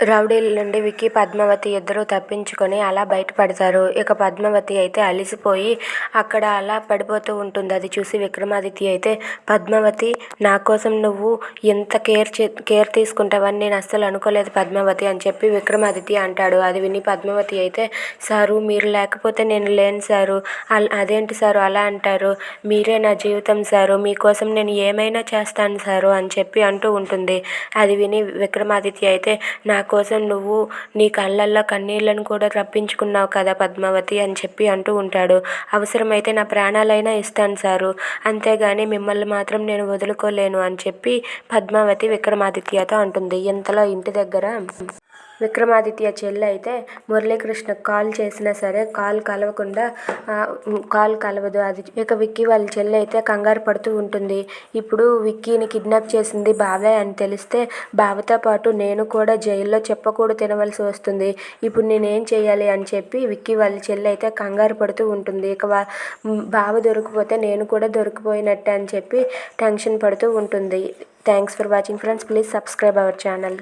రౌడీల నుండి విక్కీ, పద్మావతి ఇద్దరూ తప్పించుకొని అలా బయటపడతారు. ఇక పద్మావతి అయితే అలిసిపోయి అక్కడ అలా పడిపోతూ ఉంటుంది. అది చూసి విక్రమాదిత్య అయితే, పద్మావతి, నా కోసం నువ్వు ఎంత కేర్ తీసుకుంటావని నేను అస్సలు అనుకోలేదు పద్మావతి అని చెప్పి విక్రమాదిత్య అంటాడు. అది విని పద్మావతి అయితే, సారు మీరు లేకపోతే నేను లేను సారు. అదేంటి సారు అలా అంటారు? మీరే నా జీవితం సారు, మీకోసం నేను ఏమైనా చేస్తాను సారు అని చెప్పి అంటూ ఉంటుంది. అది విని విక్రమాదిత్య అయితే, నా కోసం నువ్వు నీ కళ్ళల్లో కన్నీళ్లను కూడా రప్పించుకున్నావు కదా పద్మావతి అని చెప్పి అంటూ ఉంటాడు. అవసరమైతే నా ప్రాణాలైనా ఇస్తాను సారు, అంతేగాని మిమ్మల్ని మాత్రం నేను వదులుకోలేను అని చెప్పి పద్మావతి విక్రమాదిత్యతో అంటుంది. ఇంతలో ఇంటి దగ్గర విక్రమాదిత్య చెల్లి అయితే మురళీకృష్ణకు కాల్ చేసినా సరే కాల్ కలవదు. అది ఇక విక్కీ వాళ్ళ చెల్లి అయితే కంగారు పడుతూ ఉంటుంది. ఇప్పుడు విక్కీని కిడ్నాప్ చేసింది బావే అని తెలిస్తే బావతో పాటు నేను కూడా జైల్లో చెప్పకూడదు తినవలసి వస్తుంది. ఇప్పుడు నేనేం చేయాలి అని చెప్పి విక్కీ వాళ్ళ చెల్లి అయితే కంగారు పడుతూ ఉంటుంది. ఇక బావ దొరికిపోతే నేను కూడా దొరికిపోయినట్టే అని చెప్పి టెన్షన్ పడుతూ ఉంటుంది. Thanks for watching friends. Please subscribe our channel.